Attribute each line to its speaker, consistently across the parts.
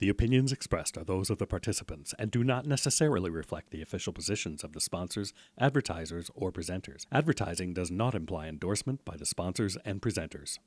Speaker 1: The opinions expressed are those of the participants and do not necessarily reflect the official positions of the sponsors, advertisers, or presenters. Advertising does not imply endorsement by the sponsors and presenters.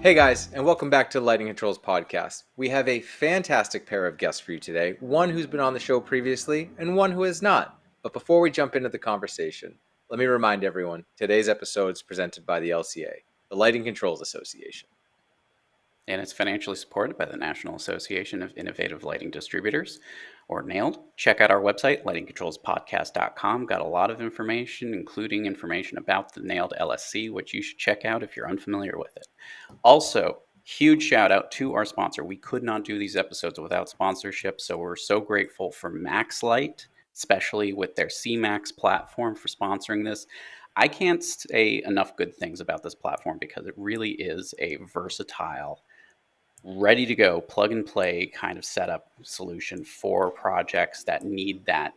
Speaker 2: Hey guys, and welcome back to Lighting Controls Podcast. We have a fantastic pair of guests for you today, one who's been on the show previously and one who has not. But before we jump into the conversation, let me remind everyone, today's episode is presented by the LCA, the Lighting Controls Association.
Speaker 3: And it's financially supported by the National Association of Innovative Lighting Distributors, or NAILD. Check out our website, lightingcontrolspodcast.com. Got a lot of information, including information about the NAILD LSC, which you should check out if you're unfamiliar with it. Also, huge shout out to our sponsor. We could not do these episodes without sponsorship, so we're so grateful for MaxLight, especially with their CMax platform, for sponsoring this. I can't say enough good things about this platform because it really is a versatile, ready to go, plug and play kind of setup solution for projects that need that,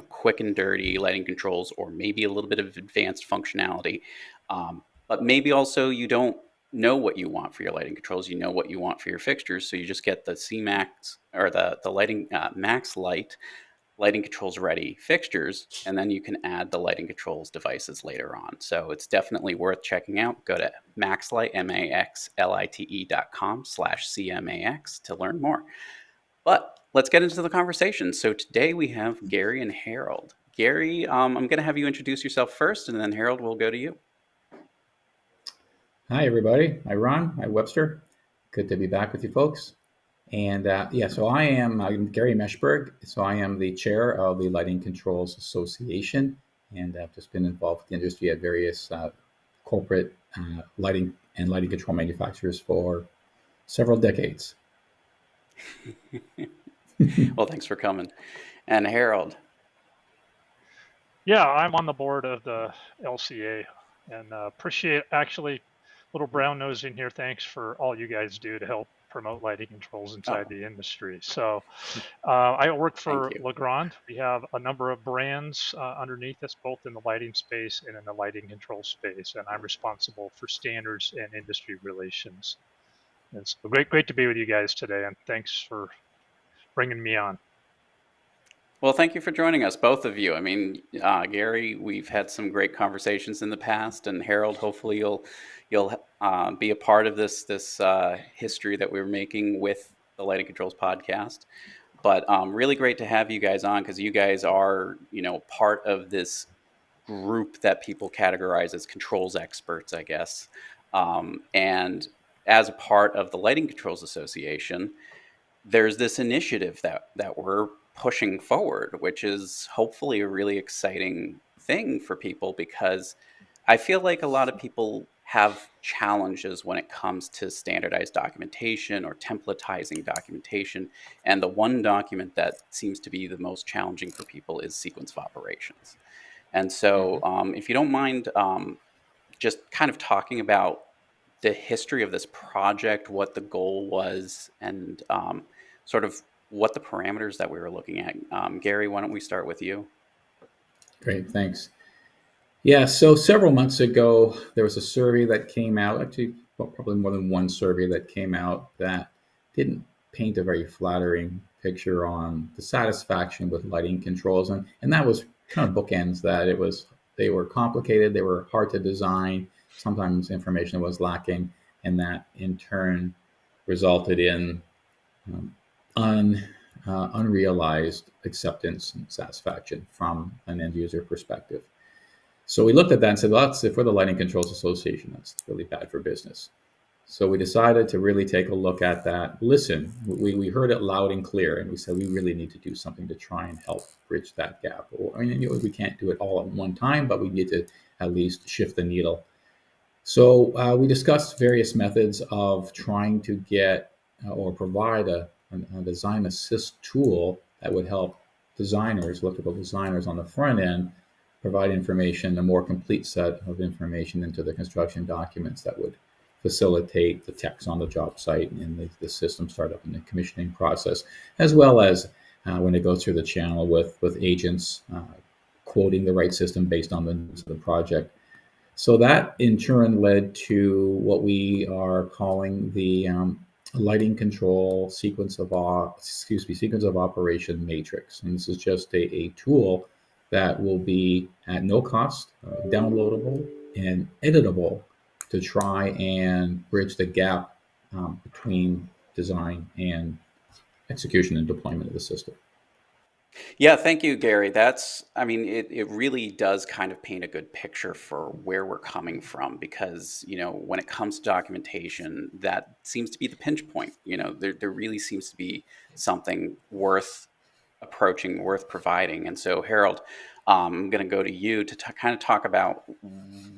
Speaker 3: quick and dirty lighting controls, or maybe a little bit of advanced functionality. But maybe also you don't know what you want for your lighting controls. You know what you want for your fixtures. So you just get the CMax or the lighting MaxLight lighting controls ready fixtures, and then you can add the lighting controls devices later on. So it's definitely worth checking out. Go to MaxLight, maxlite.com/CMAX to learn more. But let's get into the conversation. So today we have Gary and Harold. Gary, I'm going to have you introduce yourself first, and then Harold, will go to you.
Speaker 4: Hi, everybody. Hi, Ron. Hi, Webster. Good to be back with you folks. And so I'm Gary Meshberg. So I am the chair of the Lighting Controls Association, and I've just been involved with the industry at various corporate lighting and lighting control manufacturers for several decades.
Speaker 3: Well, thanks for coming. And Harold.
Speaker 5: Yeah, I'm on the board of the LCA and appreciate actually little brown nose in here. Thanks for all you guys do to help promote lighting controls inside the industry. So I work for Legrand. We have a number of brands underneath us, both in the lighting space and in the lighting control space. And I'm responsible for standards and industry relations. And so great to be with you guys today. And thanks for bringing me on.
Speaker 3: Well, thank you for joining us, both of you. I mean, Gary, we've had some great conversations in the past, and Harold, hopefully you'll be a part of this history that we're making with the Lighting Controls podcast. But really great to have you guys on, because you guys are, part of this group that people categorize as controls experts, I guess. And as a part of the Lighting Controls Association, there's this initiative that we're pushing forward, which is hopefully a really exciting thing for people, because I feel like a lot of people have challenges when it comes to standardized documentation or templatizing documentation. And the one document that seems to be the most challenging for people is sequence of operations. And so if you don't mind just kind of talking about the history of this project, what the goal was, and sort of what the parameters that we were looking at. Gary, why don't we start with you?
Speaker 4: Great, thanks. Yeah, so several months ago, there was a survey that came out, actually probably more than one survey that came out that didn't paint a very flattering picture on the satisfaction with lighting controls. And that was kind of bookends that they were complicated, they were hard to design, sometimes information was lacking, and that in turn resulted in unrealized acceptance and satisfaction from an end user perspective. So we looked at that and said, well, if we're the Lighting Controls Association, that's really bad for business. So we decided to really take a look at that. Listen, we heard it loud and clear, and we said we really need to do something to try and help bridge that gap. We can't do it all at one time, but we need to at least shift the needle. So we discussed various methods of trying to get or provide a design assist tool that would help designers, electrical designers on the front end, provide information, a more complete set of information into the construction documents that would facilitate the techs on the job site and the system startup and the commissioning process, as well as when it goes through the channel with agents quoting the right system based on the needs of the project. So that in turn led to what we are calling the lighting control sequence of operation matrix. And this is just a tool that will be at no cost, downloadable and editable to try and bridge the gap between design and execution and deployment of the system.
Speaker 3: Yeah, thank you, Gary. It really does kind of paint a good picture for where we're coming from because, when it comes to documentation, that seems to be the pinch point. There really seems to be something worth approaching, worth providing. And so, Harold, I'm going to go to you to kind of talk about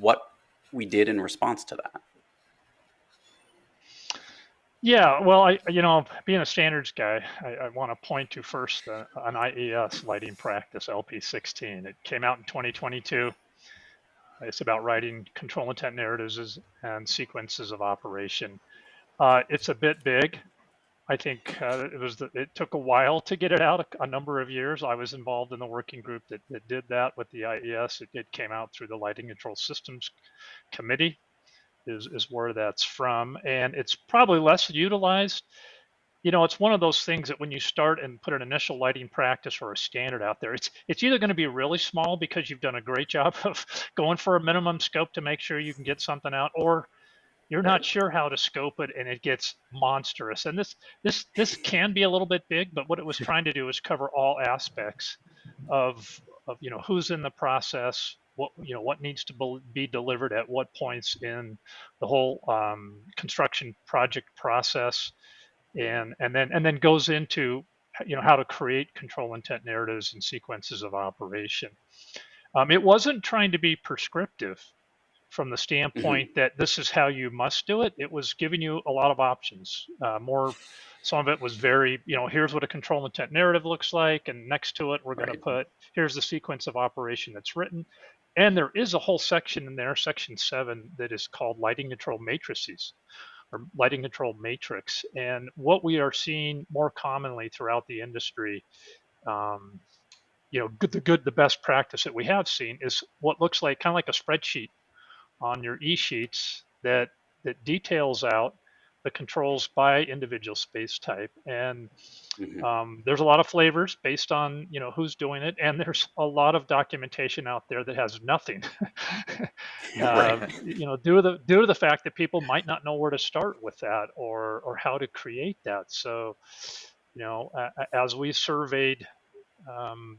Speaker 3: what we did in response to that.
Speaker 5: Yeah, well, being a standards guy, I want to point to first an IES lighting practice, LP16. It came out in 2022. It's about writing control intent narratives and sequences of operation. It's a bit big. I think it took a while to get it out, a number of years. I was involved in the working group that did that with the IES. It came out through the Lighting Control Systems Committee. Is where that's from, and it's probably less utilized. It's one of those things that when you start and put an initial lighting practice or a standard out there, it's either going to be really small because you've done a great job of going for a minimum scope to make sure you can get something out, or you're not sure how to scope it and it gets monstrous. And this can be a little bit big, but what it was trying to do is cover all aspects of who's in the process, what needs to be delivered at what points in the whole construction project process, and then goes into how to create control intent narratives and sequences of operation. It wasn't trying to be prescriptive from the standpoint that this is how you must do it. It was giving you a lot of options. Some of it was very, here's what a control intent narrative looks like, and next to it, we're going to put, here's the sequence of operation that's written. And there is a whole section in there, section 7, that is called lighting control matrices or lighting control matrix. And what we are seeing more commonly throughout the industry, the best practice that we have seen is what looks like kind of like a spreadsheet on your e-sheets that details out the controls by individual space type. And there's a lot of flavors based on who's doing it, and there's a lot of documentation out there that has nothing. Due to the fact that people might not know where to start with that or how to create that. So, as we surveyed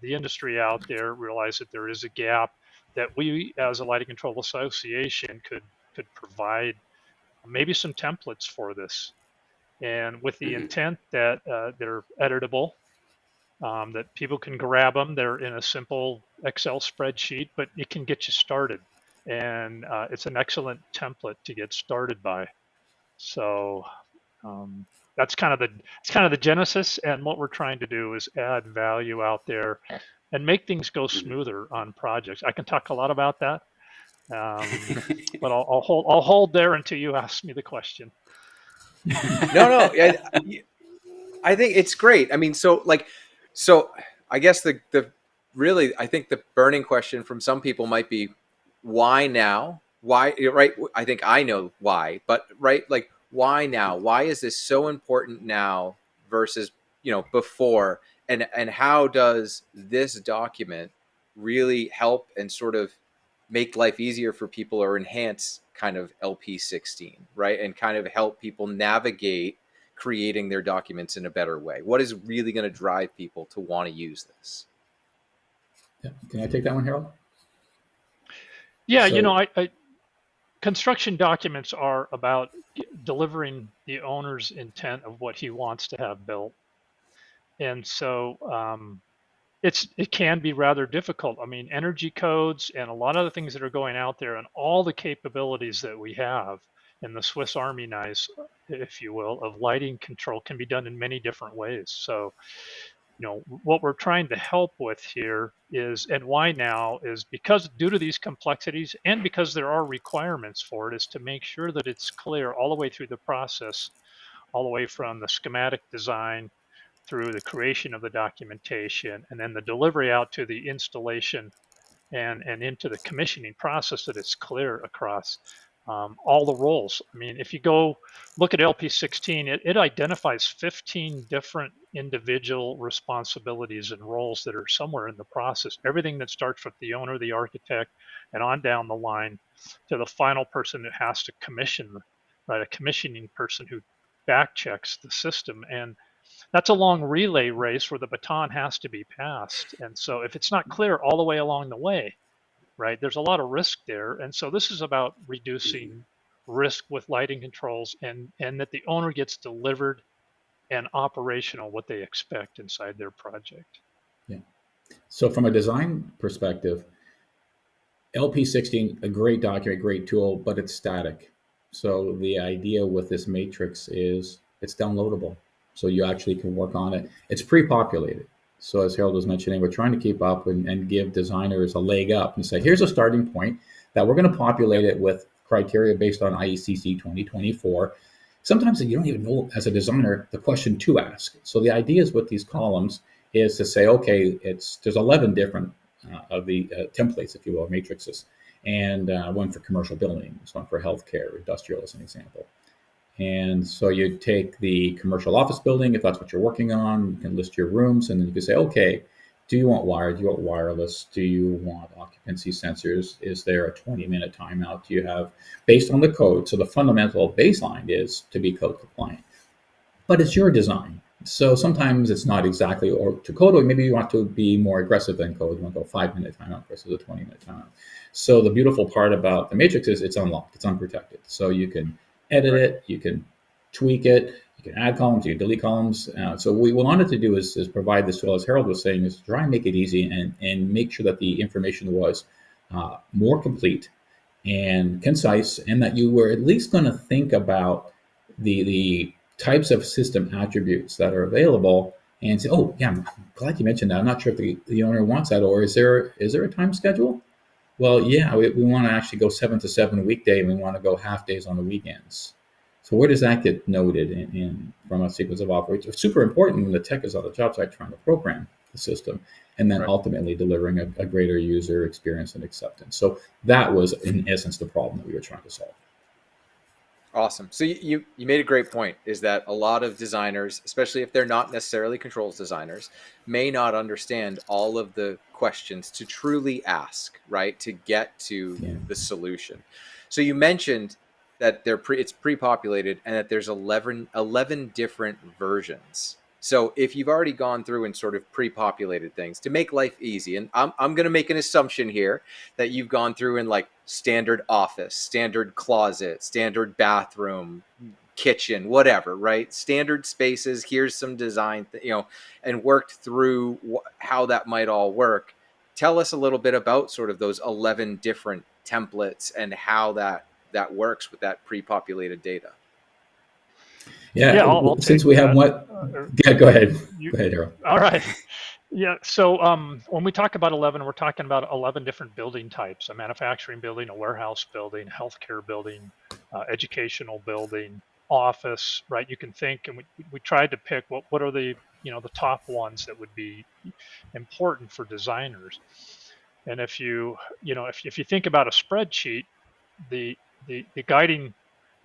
Speaker 5: the industry out there, realized that there is a gap that we, as a lighting control association, could provide maybe some templates for this, and with the intent that they're editable, that people can grab them. They're in a simple Excel spreadsheet, but it can get you started, and it's an excellent template to get started by. So that's kind of the genesis, and what we're trying to do is add value out there and make things go smoother on projects. I can talk a lot about that, but I'll hold there until you ask me the question.
Speaker 2: No, I think it's great. I mean, so I guess I think the burning question from some people might be, why now? Why, right? I think I know why, but like, why now? Why is this so important now versus before? And how does this document really help and sort of make life easier for people or enhance kind of LP16, right? And kind of help people navigate creating their documents in a better way? What is really going to drive people to want to use this?
Speaker 4: Yeah. Can I take that one, Harold?
Speaker 5: Yeah, I construction documents are about delivering the owner's intent of what he wants to have built. And so it can be rather difficult. I mean, energy codes and a lot of the things that are going out there and all the capabilities that we have in the Swiss Army knife, if you will, of lighting control can be done in many different ways. So, what we're trying to help with here is, and why now, is because due to these complexities and because there are requirements for it, is to make sure that it's clear all the way through the process, all the way from the schematic design through the creation of the documentation and then the delivery out to the installation and into the commissioning process, that it's clear across all the roles. I mean, if you go look at LP16, it identifies 15 different individual responsibilities and roles that are somewhere in the process. Everything that starts with the owner, the architect, and on down the line to the final person that has to commission, right? A commissioning person who back checks the system. And that's a long relay race where the baton has to be passed. And so if it's not clear all the way along the way, right, there's a lot of risk there. And so this is about reducing risk with lighting controls, and that the owner gets delivered and operational what they expect inside their project.
Speaker 4: Yeah. So from a design perspective, LP16, a great document, great tool, but it's static. So the idea with this matrix is it's downloadable. So you actually can work on it. It's pre-populated. So as Harold was mentioning, we're trying to keep up and give designers a leg up and say, here's a starting point that we're going to populate it with criteria based on IECC 2024. Sometimes you don't even know as a designer the question to ask. So the idea is with these columns is to say, okay, there's 11 different of the templates, if you will, matrices, and one for commercial buildings, one for healthcare, industrial as an example. And so you take the commercial office building, if that's what you're working on, you can list your rooms, and then you can say, okay, do you want wired? Do you want wireless? Do you want occupancy sensors? Is there a 20-minute timeout? Do you have, based on the code, so the fundamental baseline is to be code compliant. But it's your design. So sometimes it's not exactly or to code, or maybe you want to be more aggressive than code. You want to go 5-minute timeout versus a 20-minute timeout. So the beautiful part about the matrix is it's unlocked, it's unprotected. So you can edit it, you can tweak it, you can add columns, you can delete columns. So what we wanted to do is provide this tool, as Harold was saying, is try and make it easy and make sure that the information was more complete and concise, and that you were at least going to think about the types of system attributes that are available and say, oh, yeah, I'm glad you mentioned that. I'm not sure if the owner wants that, or is there a time schedule? Well, yeah, we want to actually go 7 to 7 weekday, and we want to go half days on the weekends. So where does that get noted in from a sequence of operations? It's super important when the tech is on the job site trying to program the system, and then ultimately delivering a greater user experience and acceptance. So that was, in essence, the problem that we were trying to solve.
Speaker 2: Awesome. So you made a great point, is that a lot of designers, especially if they're not necessarily controls designers, may not understand all of the questions to truly ask, right, to get to the solution. So you mentioned that it's pre-populated and that there's 11 different versions. So if you've already gone through and sort of pre-populated things to make life easy, and I'm going to make an assumption here that you've gone through in like standard office, standard closet, standard bathroom, kitchen, whatever, right? Standard spaces, here's some design, and worked through how that might all work. Tell us a little bit about sort of those 11 different templates and how that works with that pre-populated data.
Speaker 4: Yeah, since we have what? Yeah, go ahead. Go ahead, Harold.
Speaker 5: All right. Yeah. So when we talk about 11, we're talking about 11 different building types: a manufacturing building, a warehouse building, healthcare building, educational building, office. Right. You can think, and we tried to pick what are the the top ones that would be important for designers. And if you think about a spreadsheet, the guiding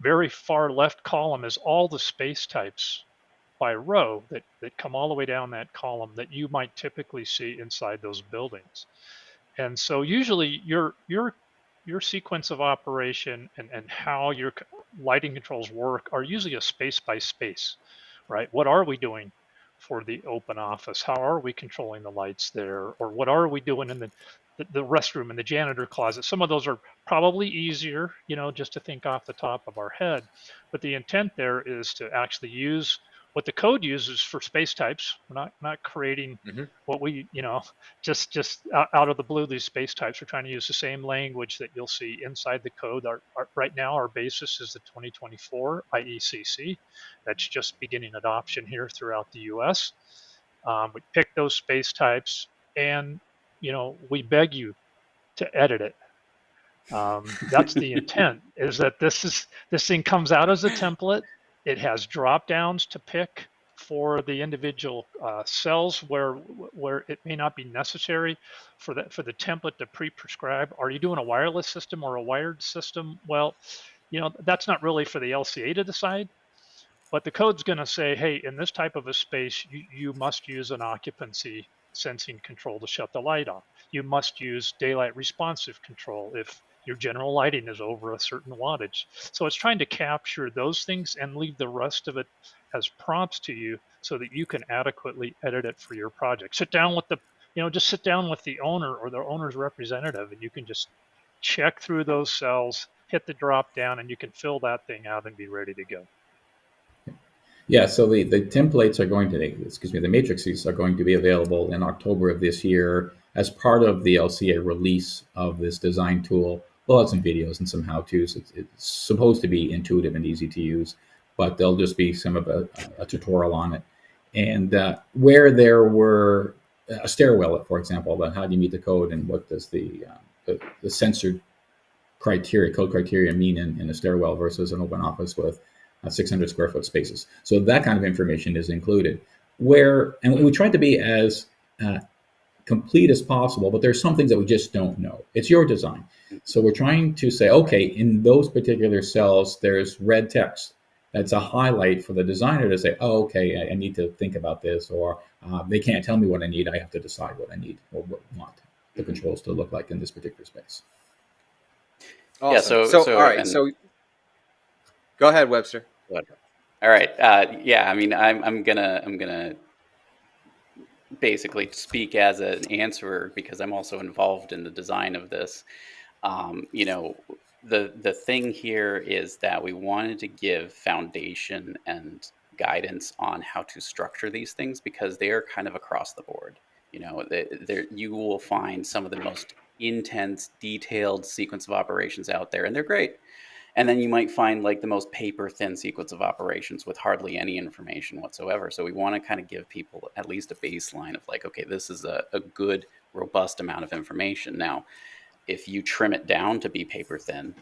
Speaker 5: very far left column is all the space types by row that come all the way down that column that you might typically see inside those buildings. And so usually your sequence of operation and how your lighting controls work are usually a space by space, right? What are we doing for the open office? How are we controlling the lights there? Or what are we doing in the restroom and the janitor closet? Some of those are probably easier, just to think off the top of our head. But the intent there is to actually use what the code uses for space types. We're not creating what we, just out of the blue, these space types. We're trying to use the same language that you'll see inside the code. Right now, our basis is the 2024 IECC. That's just beginning adoption here throughout the US. We pick those space types, and we beg you to edit it. That's the intent, is that this thing comes out as a template. It has drop downs to pick for the individual cells where it may not be necessary for the template to pre-prescribe. Are you doing a wireless system or a wired system? Well, that's not really for the LCA to decide. But the code's going to say, hey, in this type of a space, you must use an occupancy sensing control to shut the light off. You must use daylight responsive control if your general lighting is over a certain wattage. So it's trying to capture those things and leave the rest of it as prompts to you so that you can adequately edit it for your project. Sit down with just sit down with the owner or the owner's representative, and you can just check through those cells, hit the drop down, and you can fill that thing out and be ready to go.
Speaker 4: Yeah, so the templates are going to, the matrices are going to be available in October of this year as part of the LCA release of this design tool. We'll have some videos and some how-tos. It's supposed to be intuitive and easy to use, but there'll just be some of a tutorial on it. And where there were a stairwell, for example, about how do you meet the code and what does the censored code criteria mean in a stairwell versus an open office with 600 square foot spaces. So that kind of information is included. And we tried to be as complete as possible, but there's some things that we just don't know. It's your design. So we're trying to say, okay, in those particular cells, there's red text. That's a highlight for the designer to say, oh, okay, I need to think about this, or they can't tell me what I need. I have to decide what I need or what I want the controls to look like in this particular space.
Speaker 2: Awesome.
Speaker 3: Yeah.
Speaker 2: So all right. So go ahead, Webster.
Speaker 3: All right. Yeah. I mean, I'm gonna basically speak as an answerer because I'm also involved in the design of this. The thing here is that we wanted to give foundation and guidance on how to structure these things because they are kind of across the board. You will find some of the most intense, detailed sequence of operations out there, and they're great. And then you might find like the most paper thin sequence of operations with hardly any information whatsoever. So we want to kind of give people at least a baseline of like, okay, this is a good, robust amount of information. Now, if you trim it down to be paper thin,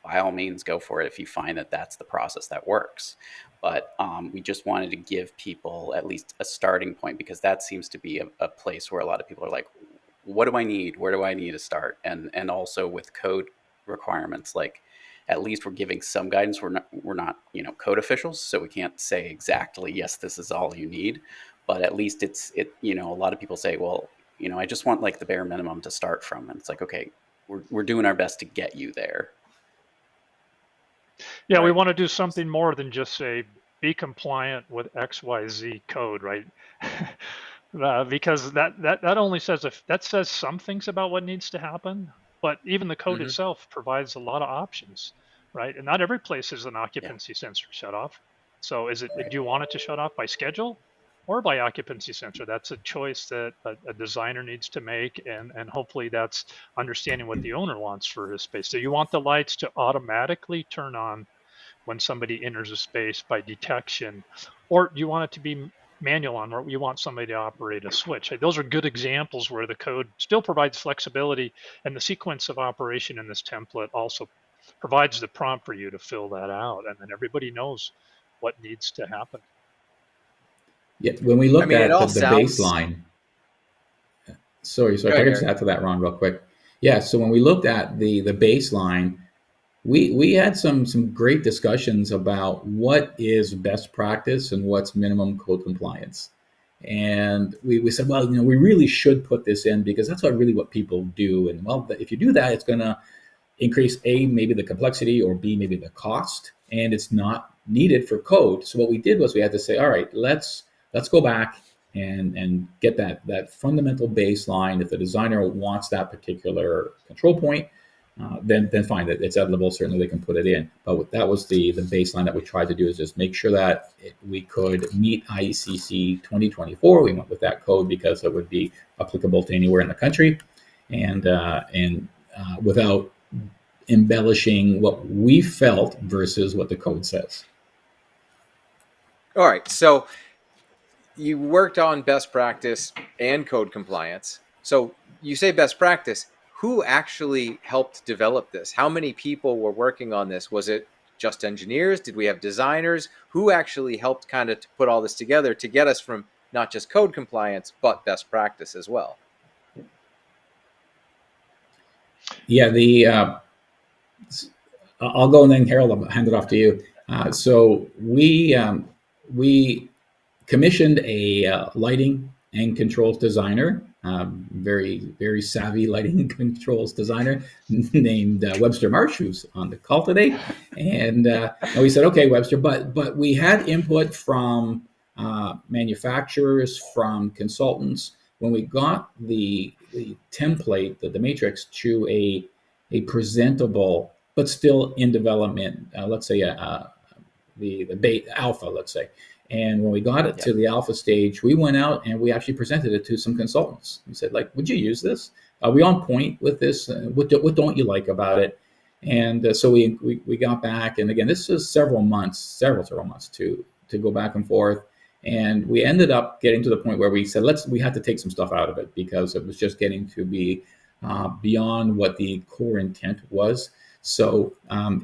Speaker 3: by all means, go for it if you find that that's the process that works. But we just wanted to give people at least a starting point because that seems to be a place where a lot of people are like, what do I need? Where do I need to start? And also with code requirements, like, at least we're giving some guidance. We're not, code officials, so we can't say exactly, yes, this is all you need. But at least a lot of people say, well, I just want like the bare minimum to start from. And it's like, okay, we're doing our best to get you there.
Speaker 5: Yeah,
Speaker 2: Right.
Speaker 5: we want to do something more than just say, be compliant with XYZ code, right? Because that only says that says some things about what needs to happen, but even the code itself provides a lot of options, right? And not every place is an occupancy sensor shut off. So do you want it to shut off by schedule or by occupancy sensor? That's a choice that a designer needs to make, and hopefully that's understanding what the owner wants for his space. So you want the lights to automatically turn on when somebody enters a space by detection, or you want it to be manual on, or you want somebody to operate a switch. Those are good examples where the code still provides flexibility, and the sequence of operation in this template also provides the prompt for you to fill that out, and then everybody knows what needs to happen.
Speaker 4: Yeah, when we looked at the
Speaker 2: sounds...
Speaker 4: baseline, sorry, if I could just add to that, Ron, real quick. Yeah, so when we looked at the baseline, we had some great discussions about what is best practice and what's minimum code compliance. And we said, well, we really should put this in because that's what people do. And well, if you do that, it's going to increase A, maybe the complexity, or B, maybe the cost, and it's not needed for code. So what we did was we had to say, all right, let's go back and get that fundamental baseline. If the designer wants that particular control point, then fine, it's editable. Certainly they can put it in. But that was the baseline that we tried to do, is just make sure that we could meet IECC 2024. We went with that code because it would be applicable to anywhere in the country, and without embellishing what we felt versus what the code says.
Speaker 2: All right. So you worked on best practice and code compliance. So you say best practice. Who actually helped develop this? How many people were working on this? Was it just engineers? Did we have designers? Who actually helped kind of to put all this together to get us from not just code compliance, but best practice as well?
Speaker 4: Yeah, I'll go and then Harold, I'll hand it off to you. So we commissioned a lighting and controls designer, very savvy lighting and controls designer named Webster Marsh, who's on the call today. And we said, okay, Webster, but we had input from manufacturers, from consultants. When we got the template, the matrix, to a presentable but still in development, let's say the beta alpha, let's say. And when we got it to the alpha stage, we went out and we actually presented it to some consultants. We said, like, would you use this? Are we on point with this? What don't you like about it? And so we got back, and again, this is several months to go back and forth. And we ended up getting to the point where we said, we had to take some stuff out of it because it was just getting to be beyond what the core intent was. So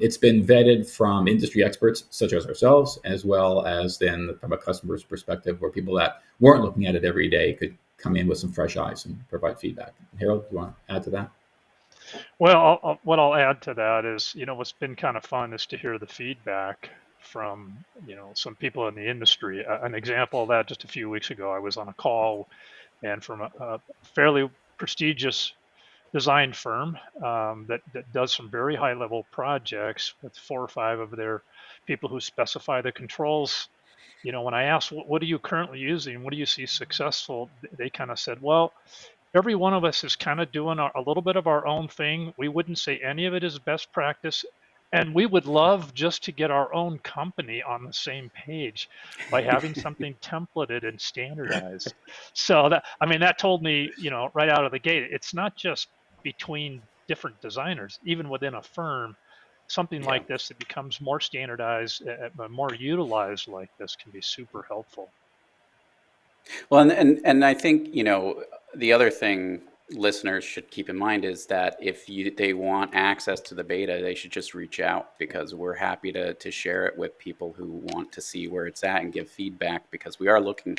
Speaker 4: it's been vetted from industry experts such as ourselves, as well as then from a customer's perspective, where people that weren't looking at it every day could come in with some fresh eyes and provide feedback. Harold, do you want to add to that?
Speaker 5: Well, what I'll add to that is, what's been kind of fun is to hear the feedback from, some people in the industry. An example of that, just a few weeks ago, I was on a call, and from a fairly prestigious design firm that does some very high level projects with 4 or 5 of their people who specify the controls. When I asked, what are you currently using? What do you see successful? They kind of said, well, every one of us is kind of doing a little bit of our own thing. We wouldn't say any of it is best practice. And we would love just to get our own company on the same page by having something templated and standardized. So that told me, right out of the gate, it's not just between different designers, even within a firm, something like this that becomes more standardized, more utilized like this can be super helpful.
Speaker 3: Well, and I think, the other thing listeners should keep in mind is that if they want access to the beta, they should just reach out, because we're happy to share it with people who want to see where it's at and give feedback, because we are looking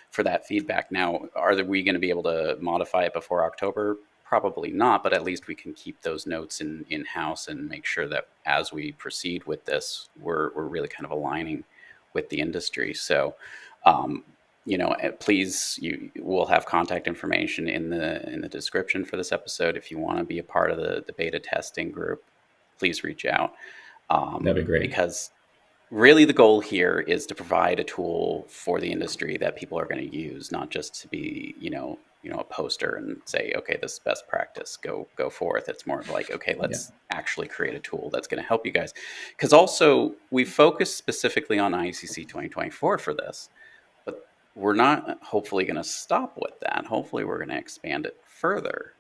Speaker 3: for that feedback. Now, are we going to be able to modify it before October? Probably not, but at least we can keep those notes in-house and make sure that as we proceed with this, we're really kind of aligning with the industry. So, please, we'll have contact information in the description for this episode. If you want to be a part of the beta testing group, please reach out.
Speaker 4: That'd be great.
Speaker 3: Because really the goal here is to provide a tool for the industry that people are going to use, not just to be, a poster and say, okay, this is best practice, go forth. It's more of like, okay, let's actually create a tool that's going to help you guys. Because also we focus specifically on ICC 2024 for this, but we're not hopefully going to stop with that. Hopefully we're going to expand it further.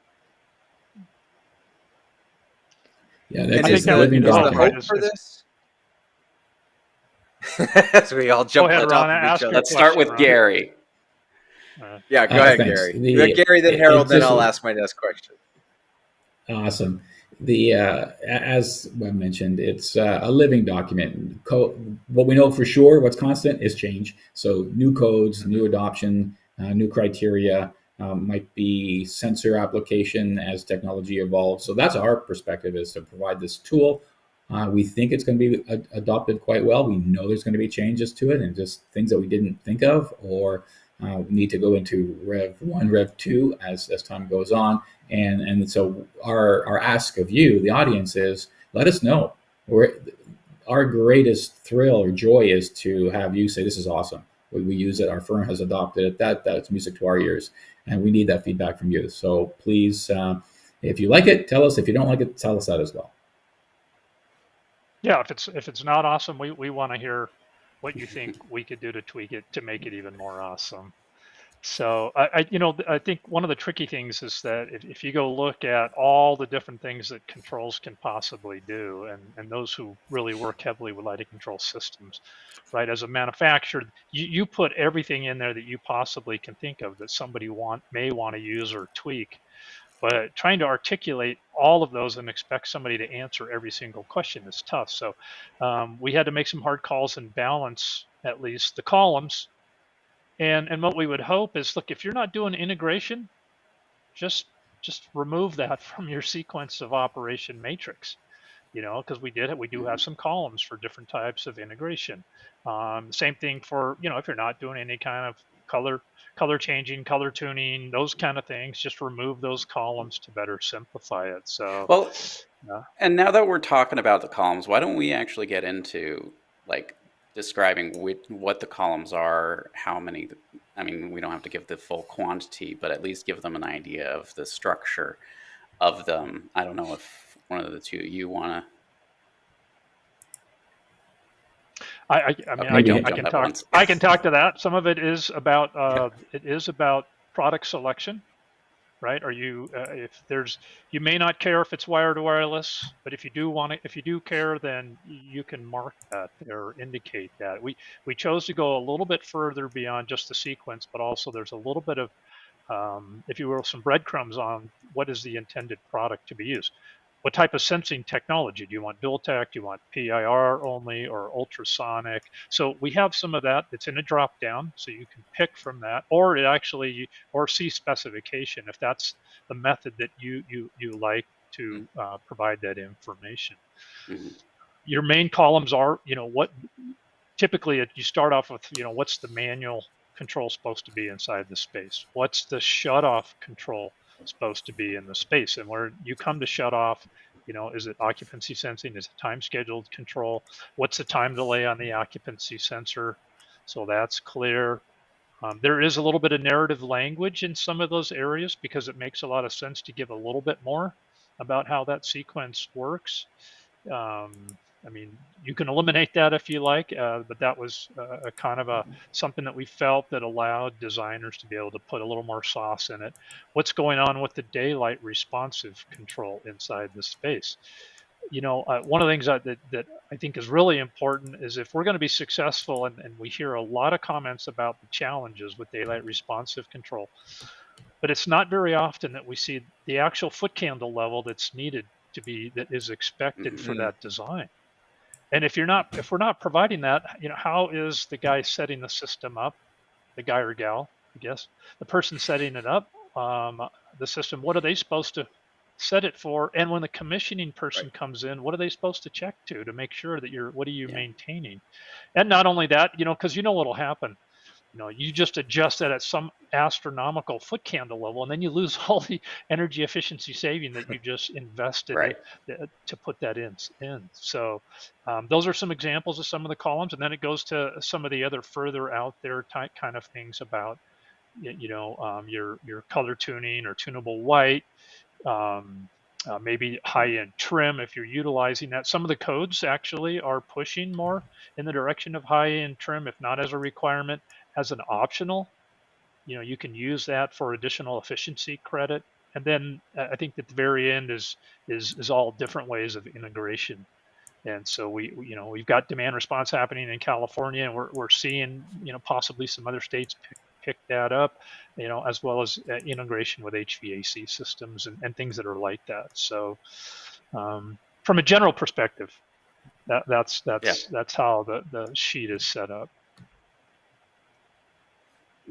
Speaker 4: Yeah,
Speaker 2: that's the hope for this. So we all jump on top of each other.
Speaker 3: Let's start with Gary.
Speaker 2: Go ahead, Gary. Gary, then Harold, then I'll ask my next question.
Speaker 4: Awesome. As I mentioned, it's a living document. What we know for sure, what's constant, is change. So new codes, new adoption, new criteria, might be sensor application as technology evolves. So that's our perspective, is to provide this tool. We think it's going to be adopted quite well. We know there's going to be changes to it and just things that we didn't think of, or need to go into Rev 1, Rev 2 as time goes on. And so our ask of you, the audience, is let us know. Our greatest thrill or joy is to have you say, this is awesome. We use it. Our firm has adopted it. That's music to our ears. And we need that feedback from you. So please, if you like it, tell us. If you don't like it, tell us that as well.
Speaker 5: Yeah, if it's not awesome, we want to hear what you think we could do to tweak it to make it even more awesome. So I think one of the tricky things is that if you go look at all the different things that controls can possibly do, and those who really work heavily with lighting control systems, right? As a manufacturer, you put everything in there that you possibly can think of that somebody may want to use or tweak. But trying to articulate all of those and expect somebody to answer every single question is tough. So we had to make some hard calls and balance at least the columns. And what we would hope is, look, if you're not doing integration, just remove that from your sequence of operation matrix, because we do have some columns for different types of integration. Same thing for, if you're not doing any kind of color changing, color tuning, those kind of things, just remove those columns to better simplify it. So,
Speaker 3: Well,
Speaker 5: yeah.
Speaker 3: and now that we're talking about the columns, why don't we actually get into like describing what the columns are, how many, I mean, we don't have to give the full quantity, but at least give them an idea of the structure of them. I don't know if one of the two you want to.
Speaker 5: I mean,
Speaker 3: Okay,
Speaker 5: I
Speaker 4: Maybe
Speaker 5: can
Speaker 3: jump
Speaker 5: I can
Speaker 3: at
Speaker 5: talk
Speaker 3: once.
Speaker 5: I can talk to that. Some of it is about product selection, right? Are you if there's you may not care if it's wired or wireless, but if you do care, then you can mark that or indicate that. We chose to go a little bit further beyond just the sequence, but also there's a little bit of, if you will, some breadcrumbs on what is the intended product to be used. What type of sensing technology? Do you want dual tech? Do you want PIR only or ultrasonic? So we have some of that. It's in a drop down, so you can pick from that, or see specification if that's the method that you like to provide that information.
Speaker 3: Mm-hmm.
Speaker 5: Your main columns are, what typically you start off with, what's the manual control supposed to be inside the space? What's the shut off control supposed to be in the space? And where you come to shut off, is it occupancy sensing? Is it time scheduled control? What's the time delay on the occupancy sensor? So that's clear. There is a little bit of narrative language in some of those areas because it makes a lot of sense to give a little bit more about how that sequence works. I mean, you can eliminate that if you like, but that was a kind of something that we felt that allowed designers to be able to put a little more sauce in it. What's going on with the daylight responsive control inside the space? One of the things that I think is really important is if we're going to be successful, and we hear a lot of comments about the challenges with daylight responsive control, but it's not very often that we see the actual foot candle level that's needed that is expected for
Speaker 3: Mm-hmm.
Speaker 5: that design. And if we're not providing that, how is the guy setting the system up, the guy or gal, I guess, the person setting it up, the system, what are they supposed to set it for? And when the commissioning person
Speaker 2: Right.
Speaker 5: comes in, what are they supposed to check to make sure that what are you
Speaker 3: Yeah.
Speaker 5: maintaining? And not only that, because what'll happen, you just adjust that at some astronomical foot candle level, and then you lose all the energy efficiency saving that you just invested
Speaker 3: Right.
Speaker 5: to put that in. So those are some examples of some of the columns, and then it goes to some of the other further out there type kind of things about your color tuning or tunable white. Maybe high-end trim if you're utilizing that. Some of the codes actually are pushing more in the direction of high-end trim, if not as a requirement, as an optional. You can use that for additional efficiency credit. And then I think at the very end is all different ways of integration. And so we've got demand response happening in California, and we're seeing possibly some other states pick that up, as well as integration with HVAC systems and things that are like that. So from a general perspective, that's
Speaker 3: Yeah.
Speaker 5: how the sheet is set up.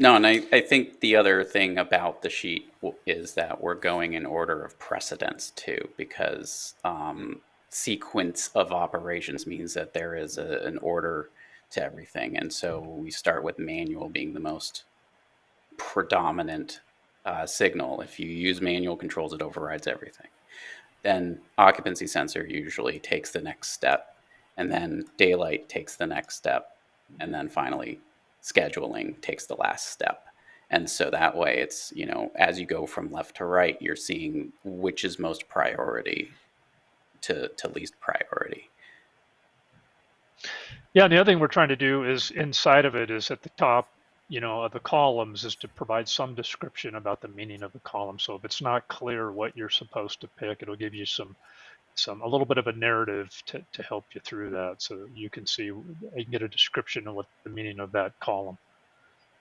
Speaker 3: No, and I think the other thing about the sheet is that we're going in order of precedence too, because sequence of operations means that there is an order to everything. And so we start with manual being the most predominant signal. If you use manual controls, it overrides everything. Then occupancy sensor usually takes the next step, and then daylight takes the next step, and then finally scheduling takes the last step. And so that way it's, as you go from left to right, you're seeing which is most priority to least priority.
Speaker 5: Yeah, and the other thing we're trying to do is inside of it is at the top, of the columns is to provide some description about the meaning of the column. So if it's not clear what you're supposed to pick, it'll give you a little bit of a narrative to help you through that, so you can get a description of what the meaning of that column.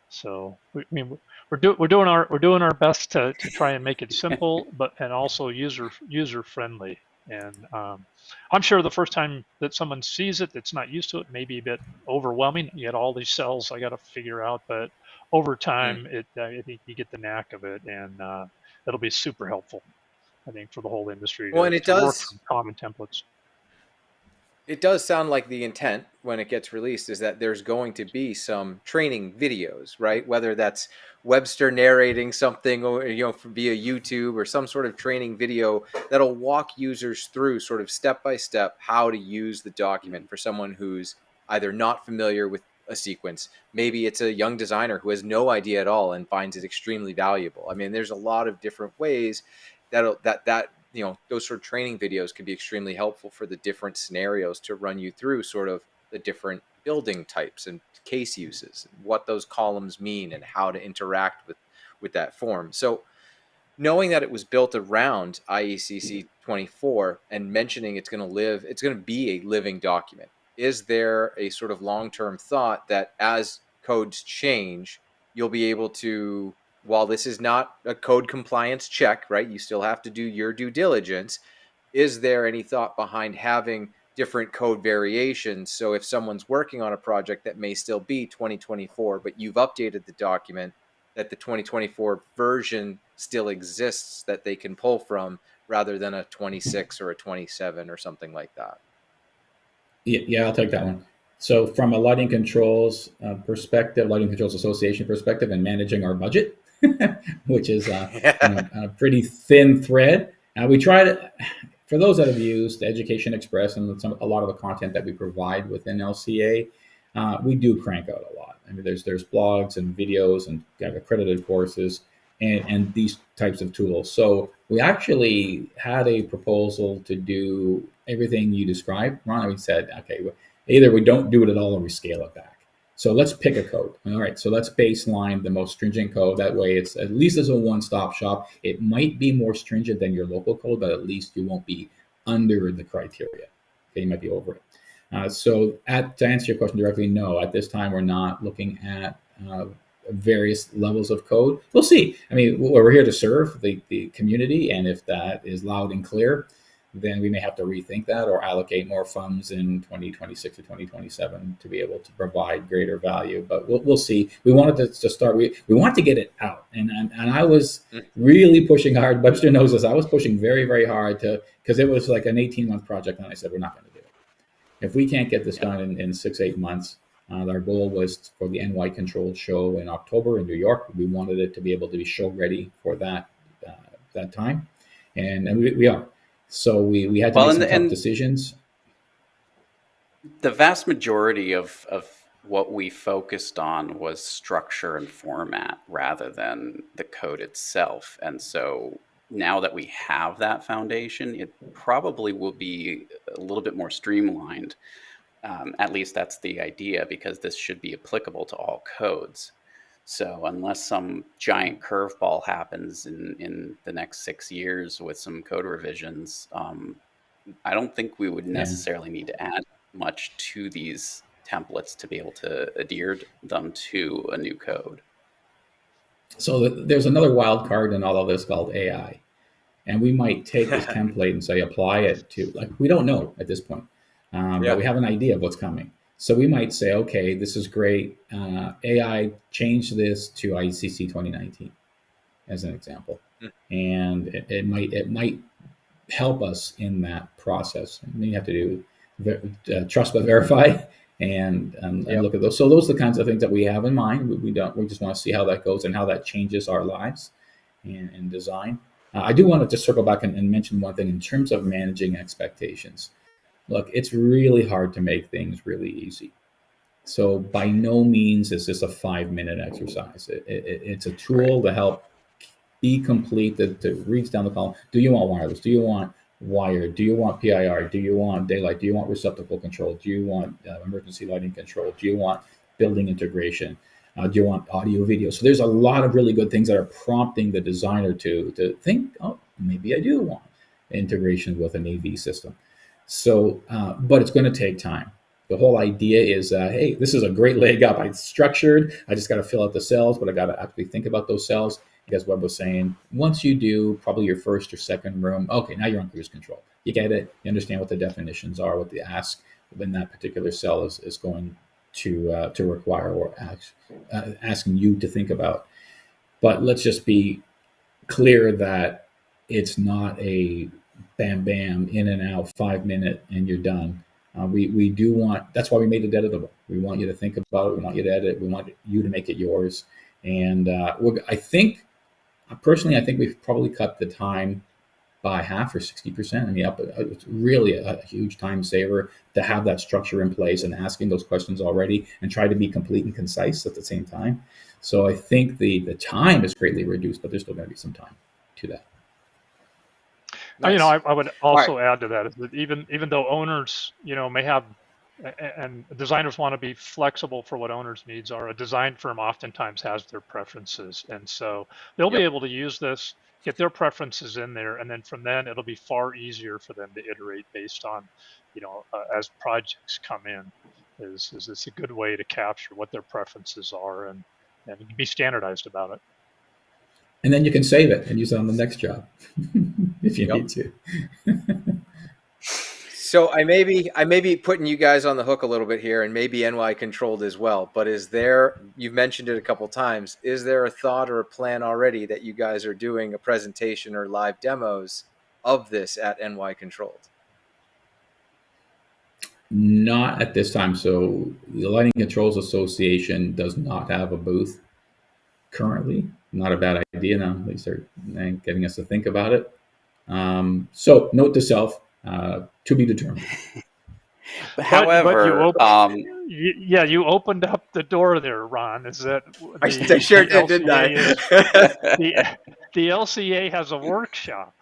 Speaker 5: So we're doing our best to try and make it simple, and also user friendly. And I'm sure the first time that someone sees it that's not used to it may be a bit overwhelming. You got all these cells I got to figure out, but over
Speaker 2: Mm.
Speaker 5: time, I think you get the knack of it, and it'll be super helpful. I think for the whole industry
Speaker 2: Well, and
Speaker 5: to work from common templates.
Speaker 2: it does sound like the intent when it gets released is that there's going to be some training videos, right? Whether that's Webster narrating something, or via YouTube, or some sort of training video that'll walk users through sort of step by step how to use the document for someone who's either not familiar with a sequence. Maybe it's a young designer who has no idea at all and finds it extremely valuable. I mean, there's a lot of different ways that those sort of training videos can be extremely helpful for the different scenarios to run you through sort of the different building types and case uses, and what those columns mean and how to interact with that form. So knowing that it was built around IECC 24 and mentioning it's going to be a living document, is there a sort of long-term thought that as codes change, you'll be able to, while this is not a code compliance check, right? You still have to do your due diligence. Is there any thought behind having different code variations? So if someone's working on a project that may still be 2024, but you've updated the document, that the 2024 version still exists that they can pull from, rather than a 26 or a 27 or something like that.
Speaker 4: Yeah, I'll take that one. So from a lighting controls perspective, Lighting Controls Association perspective, and managing our budget, which is a pretty thin thread. We try to, for those that have used Education Express and a lot of the content that we provide within LCA, we do crank out a lot. I mean, there's blogs and videos and accredited courses and these types of tools. So we actually had a proposal to do everything you described, Ron. And we said, okay, either we don't do it at all or we scale it back. So let's pick a code. All right, so let's baseline the most stringent code. That way it's at least as a one-stop shop. It might be more stringent than your local code, but at least you won't be under the criteria. Okay, you might be over it. So to answer your question directly, no, at this time we're not looking at various levels of code. We'll see. I mean, we're here to serve the community, and if that is loud and clear, then we may have to rethink that or allocate more funds in 2026 or 2027 to be able to provide greater value. But we'll see. We wanted to start. We wanted to get it out, and I was really pushing hard. Webster knows this. I was pushing very, very hard because it was like an 18-month project, and I said we're not going to do it. If we can't get this done in 6-8 months, our goal was for the NY Controlled show in October in New York. We wanted it to be able to be show ready for that time, and we are. So we had to make some tough decisions.
Speaker 3: The vast majority of what we focused on was structure and format rather than the code itself. And so now that we have that foundation, it probably will be a little bit more streamlined. At least that's the idea, because this should be applicable to all codes. So unless some giant curveball happens in the next 6 years with some code revisions, I don't think we would necessarily need to add much to these templates to be able to adhere them to a new code.
Speaker 4: So there's another wild card in all of this called AI. And we might take this template and say, apply it to, like, we don't know at this point, but we have an idea of what's coming. So we might say, okay, this is great. AI, change this to ICC 2019 as an example. And it might help us in that process. And then you have to do trust but verify and look at those. So those are the kinds of things that we have in mind. We just want to see how that goes and how that changes our lives and design. I do want to just circle back and mention one thing in terms of managing expectations. Look, it's really hard to make things really easy. So by no means is this a 5-minute exercise. It's a tool to help be complete, to reach down the column. Do you want wireless? Do you want wired? Do you want PIR? Do you want daylight? Do you want receptacle control? Do you want emergency lighting control? Do you want building integration? Do you want audio video? So there's a lot of really good things that are prompting the designer to think, oh, maybe I do want integration with an AV system. So, but it's going to take time. The whole idea is, hey, this is a great leg up. It's structured. I just got to fill out the cells, but I got to actually think about those cells. Because Webb was saying, once you do probably your first or second room, okay, now you're on cruise control. You get it. You understand what the definitions are, what the ask when that particular cell is going to require or asking you to think about. But let's just be clear that it's not a bam, bam, in and out, 5 minute, and you're done. We do want, that's why we made it editable. We want you to think about it. We want you to edit. We want you to make it yours. And I think, personally, I think we've probably cut the time by half or 60%. I mean, it's really a huge time saver to have that structure in place and asking those questions already and try to be complete and concise at the same time. So I think the time is greatly reduced, but there's still going to be some time to that.
Speaker 5: Nice. I would also add to that is that even though owners, may have, and designers want to be flexible for what owners' needs are, a design firm oftentimes has their preferences. And so they'll be able to use this, get their preferences in there, and then from then it'll be far easier for them to iterate based on, as projects come in. Is this a good way to capture what their preferences are and be standardized about it?
Speaker 4: And then you can save it and use it on the next job if you need to.
Speaker 2: So I may be putting you guys on the hook a little bit here, and maybe NY controlled as well. But you've mentioned it a couple times, is there a thought or a plan already that you guys are doing a presentation or live demos of this at NY controlled?
Speaker 4: Not at this time. So the Lighting Controls Association does not have a booth currently. Not a bad idea now. They start getting us to think about it. So note to self, to be determined.
Speaker 3: However,
Speaker 5: you opened up the door there, Ron. Is that
Speaker 2: I sure did, didn't I?
Speaker 5: The LCA has a workshop.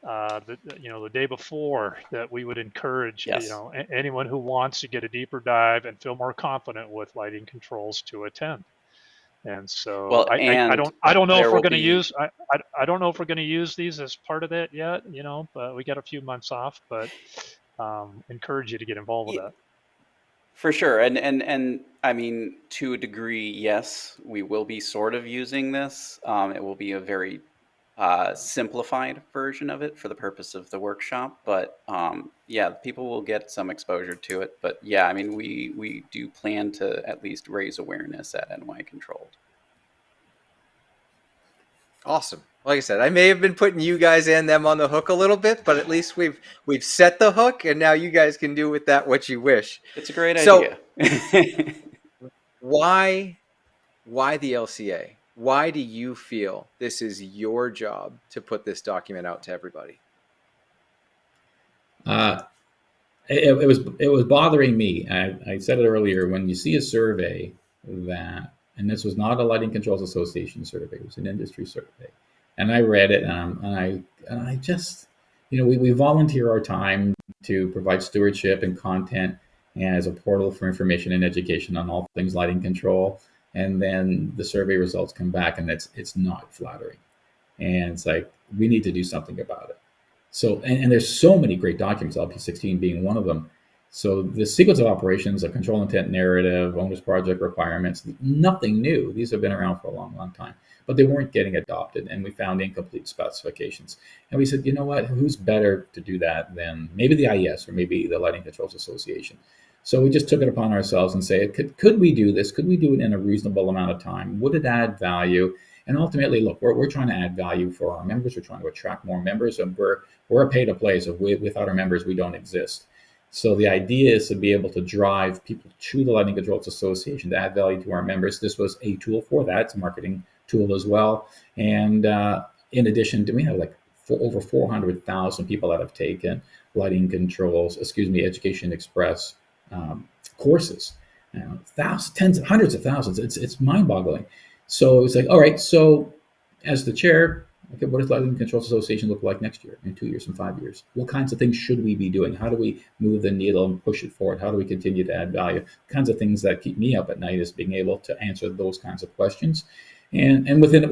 Speaker 5: The day before that we would encourage anyone who wants to get a deeper dive and feel more confident with lighting controls to attend. And so I don't know if we're going to use I don't know if we're going to use these as part of that yet, but we got a few months off, but encourage you to get involved with that.
Speaker 3: For sure. And I mean, to a degree, yes, we will be sort of using this. It will be a very simplified version of it for the purpose of the workshop. But people will get some exposure to it. But yeah, I mean, we do plan to at least raise awareness at NY Controlled.
Speaker 2: Awesome. Like I said, I may have been putting you guys and them on the hook a little bit, but at least we've set the hook, and now you guys can do with that what you wish.
Speaker 3: It's a great idea.
Speaker 2: Why the LCA? Why do you feel this is your job to put this document out to everybody?
Speaker 4: It was bothering me. I said it earlier, when you see a survey that, and this was not a Lighting Controls Association survey, it was an industry survey. And I read it, and I just, we volunteer our time to provide stewardship and content as a portal for information and education on all things lighting control. And then the survey results come back, and it's not flattering. And it's like, we need to do something about it. So, and there's so many great documents, LP16 being one of them. So the sequence of operations, a control intent narrative, owner's project requirements, nothing new. These have been around for a long, long time, but they weren't getting adopted, and we found incomplete specifications. And we said, you know what, who's better to do that than maybe the IES or maybe the Lighting Controls Association? So we just took it upon ourselves and say, could we do this? Could we do it in a reasonable amount of time? Would it add value? And ultimately, look, we're trying to add value for our members. We're trying to attract more members, and we're a pay-to-play. So without our members, we don't exist. So the idea is to be able to drive people to the Lighting Controls Association to add value to our members. This was a tool for that. It's a marketing tool as well. And in addition, we have over 400,000 people that have taken Education Express courses. Hundreds of thousands. It's mind-boggling. So it was like, all right, so as the chair, okay, what does Lighting Controls Association look like next year, in 2 years, in 5 years? What kinds of things should we be doing? How do we move the needle and push it forward? How do we continue to add value? The kinds of things that keep me up at night is being able to answer those kinds of questions, and within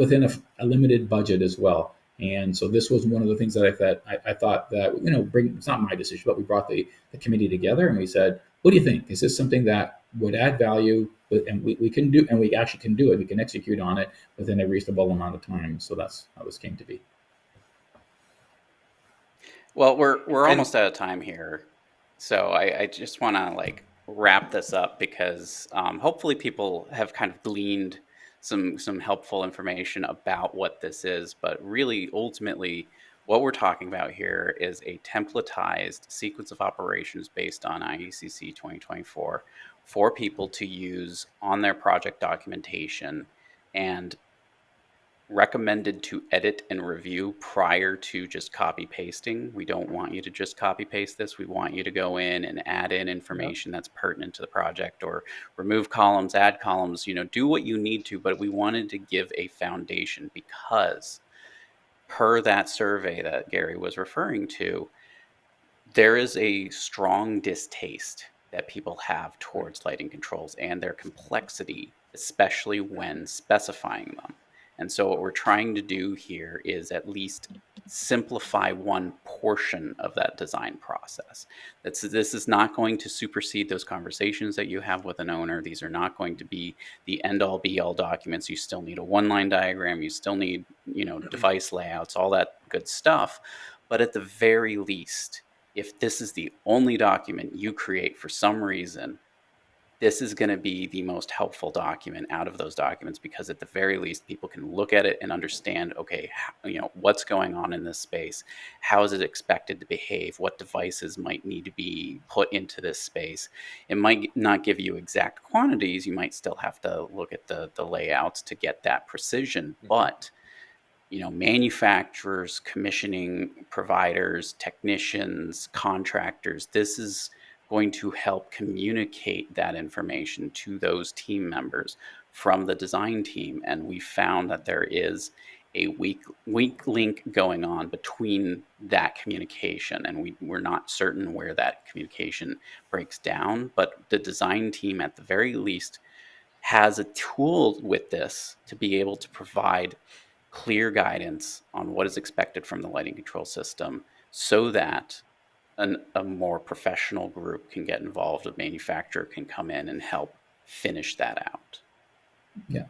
Speaker 4: a limited budget as well. And so this was one of the things that I thought that, it's not my decision, but we brought the committee together and we said, what do you think? Is this something that would add value? And we can do, and we actually can do it. We can execute on it within a reasonable amount of time. So that's how this came to be.
Speaker 3: Well, we're
Speaker 2: And
Speaker 3: almost out of time here, so I just want to like wrap this up because hopefully people have kind of gleaned some helpful information about what this is. But really, ultimately, what we're talking about here is a templatized sequence of operations based on IECC 2024 for people to use on their project documentation and recommended to edit and review prior to just copy pasting. We don't want you to just copy paste this. We want you to go in and add in information that's pertinent to the project, or remove columns, add columns, do what you need to, but we wanted to give a foundation because per that survey that Gary was referring to, there is a strong distaste that people have towards lighting controls and their complexity, especially when specifying them. And so what we're trying to do here is at least simplify one portion of that design process. This is not going to supersede those conversations that you have with an owner. These are not going to be the end-all be-all documents. You still need a one-line diagram. You still need, device layouts, all that good stuff. But at the very least, if this is the only document you create for some reason, this is going to be the most helpful document out of those documents, because at the very least, people can look at it and understand, okay, what's going on in this space? How is it expected to behave? What devices might need to be put into this space? It might not give you exact quantities. You might still have to look at the layouts to get that precision, but manufacturers, commissioning providers, technicians, contractors, this is going to help communicate that information to those team members from the design team. And we found that there is a weak link going on between that communication, and we're not certain where that communication breaks down, but the design team at the very least has a tool with this to be able to provide clear guidance on what is expected from the lighting control system, so that a more professional group can get involved. A manufacturer can come in and help finish that out.
Speaker 4: Yeah.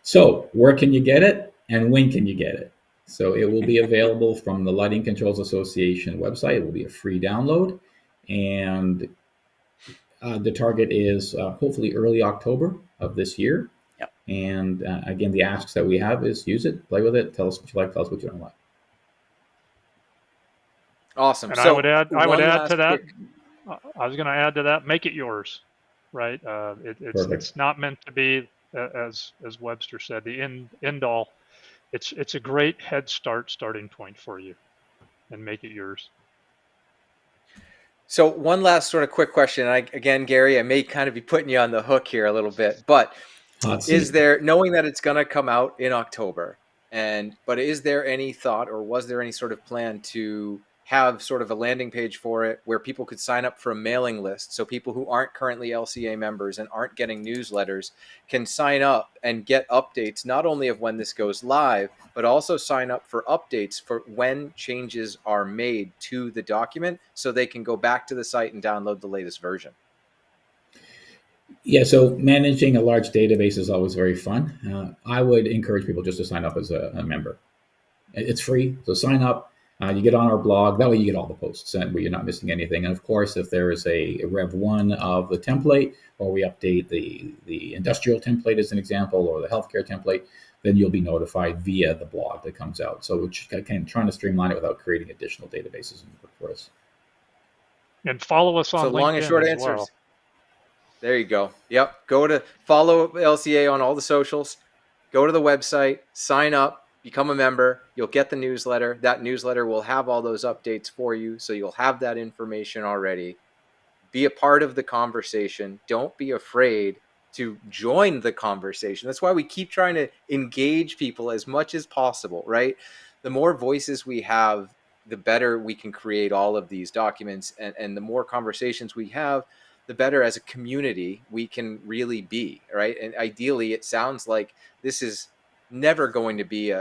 Speaker 4: So where can you get it, and when can you get it? So it will be available from the Lighting Controls Association website. It will be a free download, and the target is hopefully early October of this year.
Speaker 3: Yep.
Speaker 4: And again, the asks that we have is use it, play with it, tell us what you like, tell us what you don't like.
Speaker 2: awesome.
Speaker 5: And
Speaker 2: So
Speaker 5: I would add to that.
Speaker 2: quick-
Speaker 5: I was going to add to that. Make it yours, right? It's not meant to be, as Webster said, the end all. It's a great starting point for you, and make it yours.
Speaker 2: So one last sort of quick question. Again, Gary, I may kind of be putting you on the hook here a little bit, but is there, knowing that it's going to come out in October, but is there any thought, or was there any sort of plan to have sort of a landing page for it where people could sign up for a mailing list, so people who aren't currently LCA members and aren't getting newsletters can sign up and get updates, not only of when this goes live, but also sign up for updates for when changes are made to the document, so they can go back to the site and download the latest version?
Speaker 4: Yeah, so managing a large database is always very fun. I would encourage people just to sign up as a member. It's free, so sign up. You get on our blog. That way you get all the posts and where you're not missing anything. And of course, if there is a Rev 1 of the template, or we update the industrial template as an example, or the healthcare template, then you'll be notified via the blog that comes out. So we're kind of trying to streamline it without creating additional databases for us.
Speaker 5: And follow us on
Speaker 2: So
Speaker 5: LinkedIn
Speaker 2: long and short
Speaker 5: as
Speaker 2: answers.
Speaker 5: well.
Speaker 2: There you go. Yep. Go to follow LCA on all the socials. Go to the website, sign up, become a member. You'll get the newsletter. That newsletter will have all those updates for you, so you'll have that information already. Be a part of the conversation. Don't be afraid to join the conversation. That's why we keep trying to engage people as much as possible, right? The more voices we have, the better we can create all of these documents, and the more conversations we have, the better as a community we can really be, right? And ideally, it sounds like this is never going to be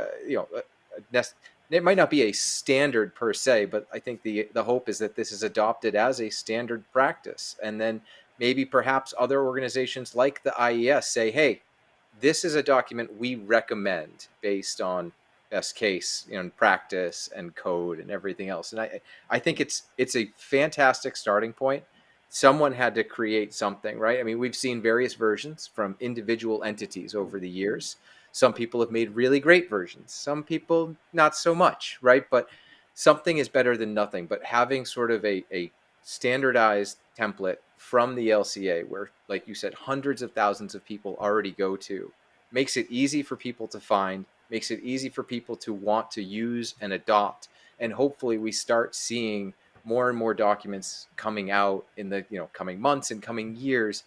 Speaker 2: it might not be a standard per se, but I think the hope is that this is adopted as a standard practice. And then maybe perhaps other organizations like the IES say, hey, this is a document we recommend based on best case, practice and code and everything else. And I think it's a fantastic starting point. Someone had to create something, right? I mean, we've seen various versions from individual entities over the years. Some people have made really great versions, some people not so much, right? But something is better than nothing. But having sort of a standardized template from the LCA where, like you said, hundreds of thousands of people already go to, makes it easy for people to find, makes it easy for people to want to use and adopt. And hopefully we start seeing more and more documents coming out in the coming months and coming years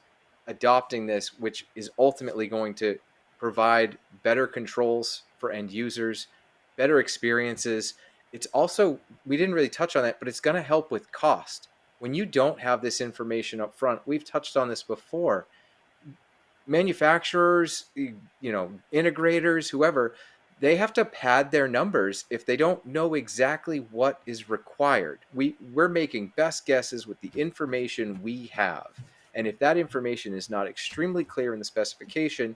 Speaker 2: adopting this, which is ultimately going to provide better controls for end users, better experiences. It's also, we didn't really touch on that, but it's going to help with cost. When you don't have this information up front, we've touched on this before, manufacturers, integrators, whoever, they have to pad their numbers if they don't know exactly what is required. We're making best guesses with the information we have. And if that information is not extremely clear in the specification,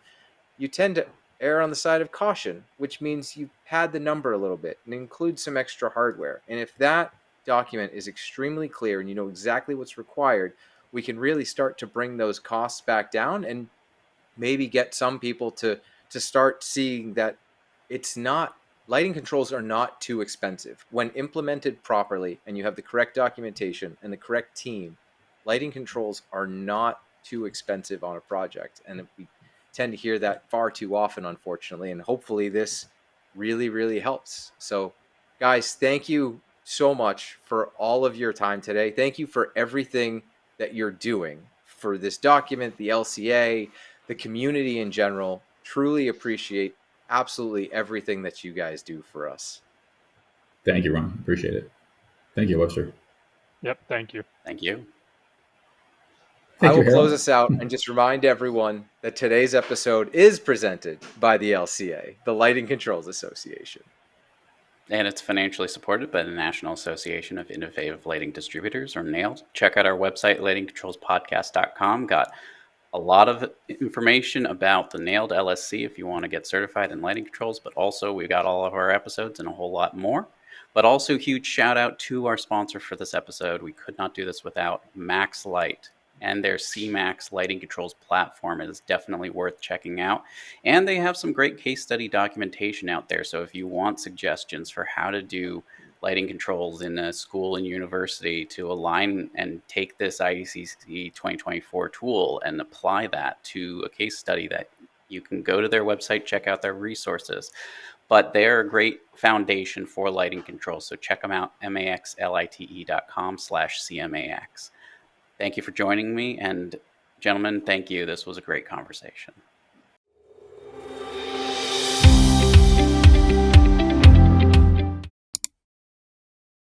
Speaker 2: you tend to err on the side of caution, which means you pad the number a little bit and include some extra hardware. And if that document is extremely clear and you know exactly what's required, we can really start to bring those costs back down and maybe get some people to start seeing that it's not, lighting controls are not too expensive. When implemented properly and you have the correct documentation and the correct team, lighting controls are not too expensive on a project. And we tend to hear that far too often, unfortunately, and hopefully this really, really helps. So guys, thank you so much for all of your time today. Thank you for everything that you're doing for this document, the LCA, the community in general. Truly appreciate absolutely everything that you guys do for us.
Speaker 4: Thank you, Ron. Appreciate it. Thank you, Webster.
Speaker 5: Yep. Thank you.
Speaker 3: Thank you.
Speaker 4: Thank
Speaker 2: I
Speaker 4: you,
Speaker 2: will close
Speaker 4: Harold.
Speaker 2: us out and just remind everyone that today's episode is presented by the LCA, the Lighting Controls Association.
Speaker 3: And it's financially supported by the National Association of Innovative Lighting Distributors, or NAILD. Check out our website, lightingcontrolspodcast.com. Got a lot of information about the NAILD LSC if you want to get certified in lighting controls, but also we've got all of our episodes and a whole lot more. But also huge shout out to our sponsor for this episode. We could not do this without Max Light, and their CMAX lighting controls platform is definitely worth checking out. And they have some great case study documentation out there. So if you want suggestions for how to do lighting controls in a school and university to align and take this IECC 2024 tool and apply that to a case study, that you can go to their website, check out their resources. But they're a great foundation for lighting controls. So check them out, maxlite.com/CMAX. Thank you for joining me. And gentlemen, thank you. This was a great conversation.